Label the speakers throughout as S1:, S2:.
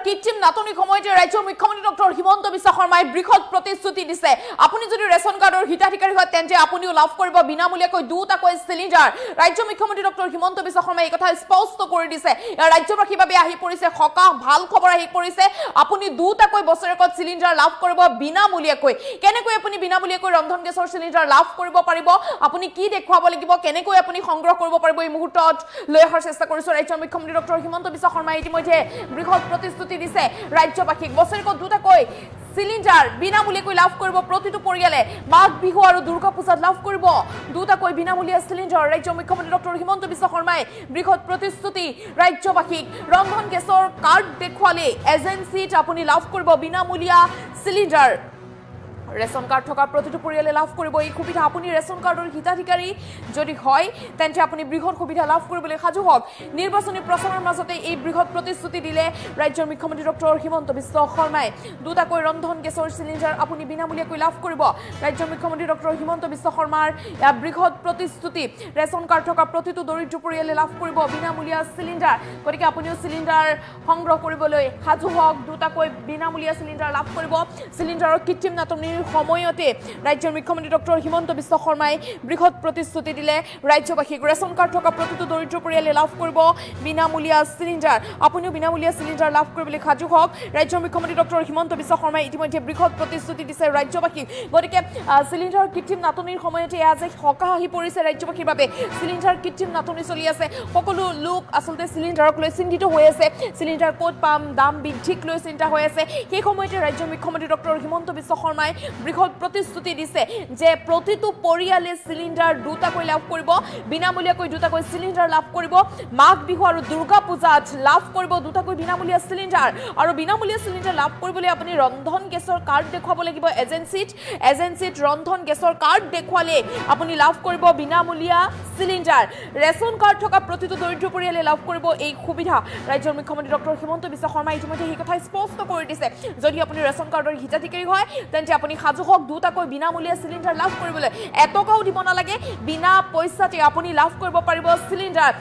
S1: কৃত্ৰিম নাটনিৰ সময়তে ৰাজ্যৰ মুখ্যমন্ত্ৰী ডক্টৰ হিমন্ত বিশ্ব শৰ্মাই বৃহৎ প্ৰতিশ্ৰুতি দিছে আপুনি যদি ৰেচন কাৰ্ডৰ হিতাধিকাৰী হয় তেন্তে আপুনিও লাভ কৰিব বিনামূলীয়াকৈ দুটাকৈ সিলিণ্ডাৰ ৰাজ্য মুখ্যমন্ত্ৰী ডক্টৰ হিমন্ত বিশ্ব শৰ্মাই এই কথা স্পষ্ট কৰি দিছে ৰাজ্যবাসীৰ বাবে আহি পৰিছে সকাহ ভাল খবৰ আহি পৰিছে আপুনি দুটাকৈ বছৰেকত সিলিণ্ডাৰ লাভ কৰিব বিনামূলীয়াকৈ কেনেকৈ আপুনি বিনামূলীয়াকৈ ৰন্ধন গেছৰ সিলিণ্ডাৰ লাভ কৰিব পাৰিব আপুনি কি দেখুৱাব লাগিব কেনেকৈ আপুনি সংগ্ৰহ কৰিব পাৰিব এই মুহূৰ্তত লৈ অহাৰ চেষ্টা কৰিছো ৰাজ্যৰ মুখ্যমন্ত্ৰী ডক্টৰ হিমন্ত বিশ্ব শৰ্মাই ইতিমধ্যে বৃহৎ প্ৰতিশ্ৰুতি দিছে ৰাজ্যবাসীক বছৰেকত দুটাকৈ সিলিণ্ডাৰ বিনামূলীয়াকৈ লাভ কৰিব প্ৰতিটো পৰিয়ালে মাঘ বিহু আৰু দুৰ্গা পূজাত লাভ কৰিব দুটাকৈ বিনামূলীয়া সিলিণ্ডাৰ ৰাজ্যৰ মুখ্যমন্ত্ৰী ডক্টৰ হিমন্ত বিশ্ব শৰ্মাই বৃহৎ প্ৰতিশ্ৰুতি ৰাজ্যবাসীক ৰন্ধন গেছৰ কাৰ্ড দেখুৱালে এজেন্সিত আপুনি লাভ কৰিব বিনামূলীয়া সিলিণ্ডাৰ ৰেচন কাৰ্ড থকা প্ৰতিটো পৰিয়ালে লাভ কৰিব এই সুবিধা আপুনি ৰেচন কাৰ্ডৰ হিতাধিকাৰী যদি হয় তেন্তে আপুনি বৃহৎ সুবিধা লাভ কৰিবলৈ সাজু হওক নিৰ্বাচনী প্ৰচাৰৰ মাজতে এই বৃহৎ প্ৰতিশ্ৰুতি দিলে ৰাজ্যৰ মুখ্যমন্ত্ৰী ডক্টৰ হিমন্ত বিশ্ব শৰ্মাই দুটাকৈ ৰন্ধন গেছৰ সিলিণ্ডাৰ আপুনি বিনামূলীয়াকৈ লাভ কৰিব ৰাজ্যৰ মুখ্যমন্ত্ৰী ডক্টৰ হিমন্ত বিশ্ব শৰ্মাৰ বৃহৎ প্ৰতিশ্ৰুতি ৰেচন কাৰ্ড থকা প্ৰতিটো দৰিদ্ৰ পৰিয়ালে লাভ কৰিব বিনামূলীয়া সিলিণ্ডাৰ গতিকে আপুনিও সিলিণ্ডাৰ সংগ্ৰহ কৰিবলৈ সাজু হওক দুটাকৈ বিনামূলীয়া সিলিণ্ডাৰ লাভ কৰিব সিলিণ্ডাৰৰ কৃত্ৰিম নাটনিৰ সময়তে ৰাজ্যৰ মুখ্যমন্ত্ৰী ডক্টৰ হিমন্ত বিশ্ব শৰ্মাই বৃহৎ প্ৰতিশ্ৰুতি দিলে ৰাজ্যবাসীক ৰেচন কাৰ্ড থকা প্ৰতিটো দৰিদ্ৰ পৰিয়ালে লাভ কৰিব বিনামূলীয়া সিলিণ্ডাৰ আপুনিও বিনামূলীয়া সিলিণ্ডাৰ লাভ কৰিবলৈ সাজু হওক ৰাজ্যৰ মুখ্যমন্ত্ৰী ডক্টৰ হিমন্ত বিশ্ব শৰ্মাই ইতিমধ্যে বৃহৎ প্ৰতিশ্ৰুতি দিছে ৰাজ্যবাসীক গতিকে সিলিণ্ডাৰ কৃত্ৰিম নাটনিৰ সময়তে আজি সকাহ আহি পৰিছে ৰাজ্যবাসীৰ বাবে সিলিণ্ডাৰ কৃত্ৰিম নাটনি চলি আছে সকলো লোক আচলতে সিলিণ্ডাৰক লৈ চিন্তিত হৈ আছে সিলিণ্ডাৰ ক'ত পাম দাম বৃদ্ধিক লৈ চিন্তা হৈ আছে সেই সময়তে ৰাজ্যৰ মুখ্যমন্ত্ৰী ডক্টৰ হিমন্ত বিশ্ব শৰ্মাই বৃহৎ প্ৰতিশ্ৰুতি দিছে যে প্ৰতিটো পৰিয়ালে সিলিণ্ডাৰ দুটাকৈ লাভ কৰিব বিনামূলীয়াকৈ দুটাকৈ সিলিণ্ডাৰ লাভ কৰিব মাঘ বিহু আৰু দুৰ্গা পূজাত লাভ কৰিব দুটাকৈ বিনামূলীয়া সিলিণ্ডাৰ আৰু বিনামূলীয়া সিলিণ্ডাৰ লাভ কৰিবলৈ আপুনি ৰন্ধন গেছৰ কাৰ্ড দেখুৱাব লাগিব এজেন্সিত ৰন্ধন গেছৰ কাৰ্ড দেখুৱালে আপুনি লাভ কৰিব বিনামূলীয়া সিলিণ্ডাৰ ৰেচন কাৰ্ড থকা প্ৰতিটো দৰিদ্ৰ পৰিয়ালে লাভ কৰিব এই সুবিধা ৰাজ্যৰ মুখ্যমন্ত্ৰী ডক্টৰ হিমন্ত বিশ্ব শৰ্মাই ইতিমধ্যে এই কথা স্পষ্ট কৰি দিছে যদি আপুনি ৰেচন কাৰ্ডৰ হিতাধিকাৰী হয় তেন্তে আপুনি সাজু হওক দুটাকৈ বিনামূলীয়া সিলিণ্ডাৰ লাভ কৰিবলৈ এটকাও দিব নালাগে বিনা পইচাতে আপুনি লাভ কৰিব পাৰিব সিলিণ্ডাৰ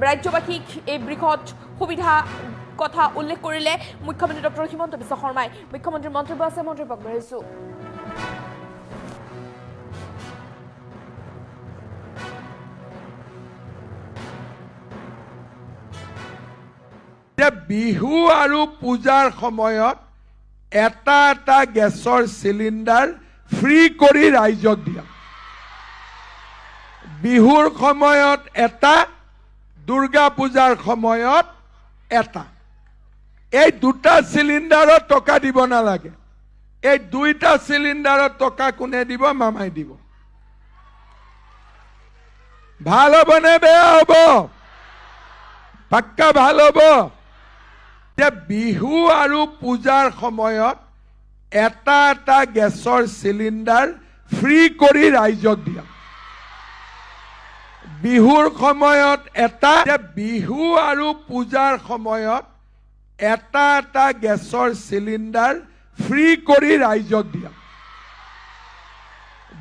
S1: ৰাজ্যবাসীক এই বৃহৎ সুবিধা কথা উল্লেখ কৰিলে মুখ্যমন্ত্ৰী ডক্টৰ হিমন্ত বিশ্ব শৰ্মাই মুখ্যমন্ত্ৰীৰ মন্তব্য আছে মন্ত্ৰীক আগবঢ়াইছো
S2: বিহু আৰু পূজাৰ সময়ত এটা এটা গেছৰ সিলিণ্ডাৰ ফ্ৰী কৰি ৰাইজক দিয়া বিহুৰ সময়ত এটা দুৰ্গা পূজাৰ সময়ত এটা এই দুটা সিলিণ্ডাৰত টকা দিব নালাগে এই দুইটা সিলিণ্ডাৰত টকা কোনে দিব মামাই দিব ভাল হ'ব নে বেয়া হ'ব পাক্কা ভাল হ'ব বিহু আৰু পূজাৰ সময়ত এটা এটা গেছৰ সিলিণ্ডাৰ ফ্ৰী কৰি ৰাইজক দিয়া বিহুৰ সময়ত এটা বিহু আৰু পূজাৰ সময়ত এটা এটা গেছৰ সিলিণ্ডাৰ ফ্ৰী কৰি ৰাইজক দিয়া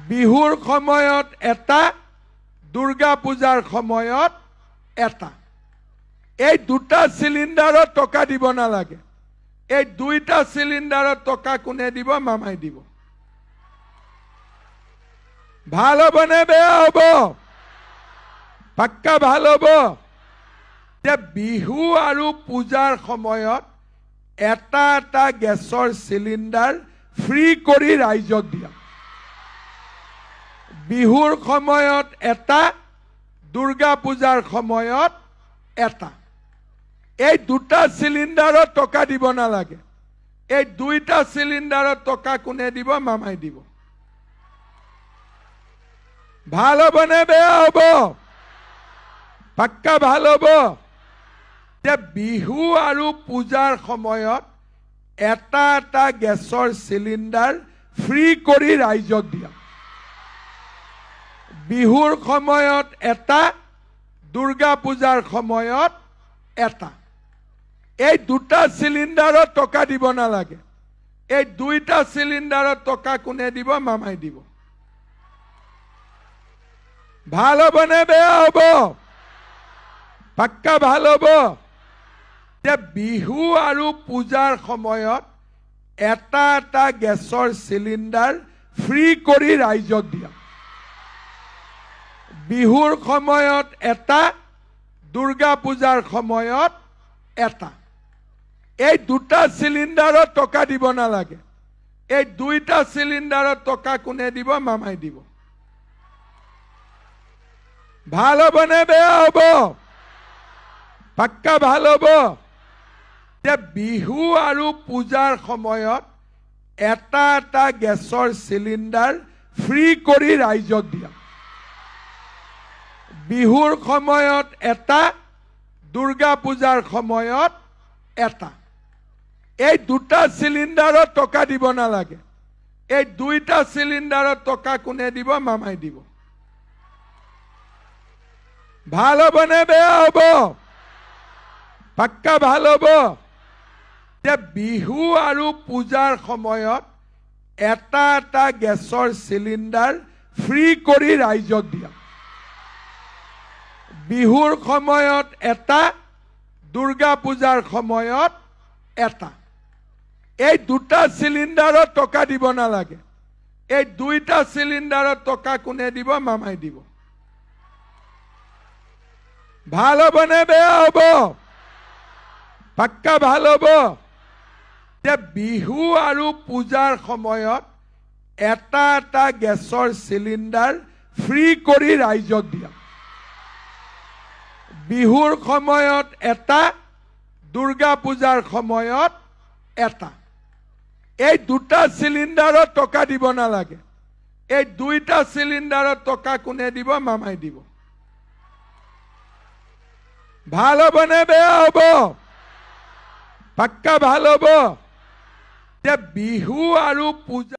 S2: বিহুৰ সময়ত এটা দুৰ্গা পূজাৰ সময়ত এটা এই দুটা সিলিণ্ডাৰত টকা দিব নালাগে এই দুইটা সিলিণ্ডাৰত টকা কোনে দিব মামাই দিব ভাল হ'ব নে বেয়া হ'ব পাক্কা ভাল হ'ব বিহু আৰু পূজাৰ সময়ত এটা এটা গেছৰ সিলিণ্ডাৰ ফ্ৰী কৰি ৰাইজক দিয়া বিহুৰ সময়ত এটা দুৰ্গা পূজাৰ সময়ত এটা এই দুটা সিলিণ্ডাৰত টকা দিব নালাগে এই দুইটা সিলিণ্ডাৰত টকা কোনে দিব মামাই দিব ভাল হ'ব নে বেয়া হ'ব পাক্কা ভাল হ'ব বিহু আৰু পূজাৰ সময়ত এটা এটা গেছৰ সিলিণ্ডাৰ ফ্ৰী কৰি ৰাইজক দিয়া বিহুৰ সময়ত এটা দুৰ্গা পূজাৰ সময়ত এটা এই দুটা সিলিণ্ডাৰত টকা দিব নালাগে এই দুইটা সিলিণ্ডাৰত টকা কোনে দিব মামাই দিব ভাল হ'ব নে বেয়া হ'ব পাক্কা ভাল হ'ব যে বিহু আৰু পূজাৰ সময়ত এটা এটা গেছৰ চিলিণ্ডাৰ ফ্ৰী কৰি ৰাইজক দিয়া। বিহুৰ সময়ত এটা, দুৰ্গা পূজাৰ সময়ত এটা। এই দুটা চিলিণ্ডাৰত টকা দিব নালাগে। এই দুইটা চিলিণ্ডাৰত টকা কোনে দিব? মামাই দিব। ভাল হ'ব নে বেয়া হ'ব? পাক্কা ভাল হ'ব। যে বিহু আৰু পূজাৰ সময়ত এটা এটা গেছৰ চিলিণ্ডাৰ ফ্ৰী কৰি ৰাইজক দিয়া। বিহুৰ সময়ত এটা, দুৰ্গা পূজাৰ সময়ত এটা। এই দুটা চিলিণ্ডাৰত টকা দিব নালাগে। এই দুইটা চিলিণ্ডাৰত টকা কোনে দিব? মামাই দিব। ভাল হ'ব নে বেয়া হ'ব? পাক্কা ভাল হ'ব। যে বিহু আৰু পূজাৰ সময়ত এটা এটা গেছৰ চিলিণ্ডাৰ ফ্ৰী কৰি ৰাইজক দিয়া। বিহুৰ সময়ত এটা, দুৰ্গা পূজাৰ সময়ত এটা। এই দুটা চিলিণ্ডাৰত টকা দিব নালাগে। এই দুইটা চিলিণ্ডাৰত টকা কোনে দিব? মামাই দিব। ভাল হ'ব নে বেয়া হ'ব? পাক্কা ভাল হ'ব। যে বিহু আৰু পূজাৰ সময়ত এটা এটা গেছৰ চিলিণ্ডাৰ ফ্ৰী কৰি ৰাইজক দিয়া। বিহুৰ সময়ত এটা, দুৰ্গা পূজাৰ সময়ত এটা। এই দুটা চিলিণ্ডাৰত টকা দিব নালাগে। এই দুইটা চিলিণ্ডাৰত টকা কোনে দিব? মামাই দিব। ভাল হ'ব নে বেয়া হ'ব? পাক্কা ভাল হ'ব। যে বিহু আৰু পূজা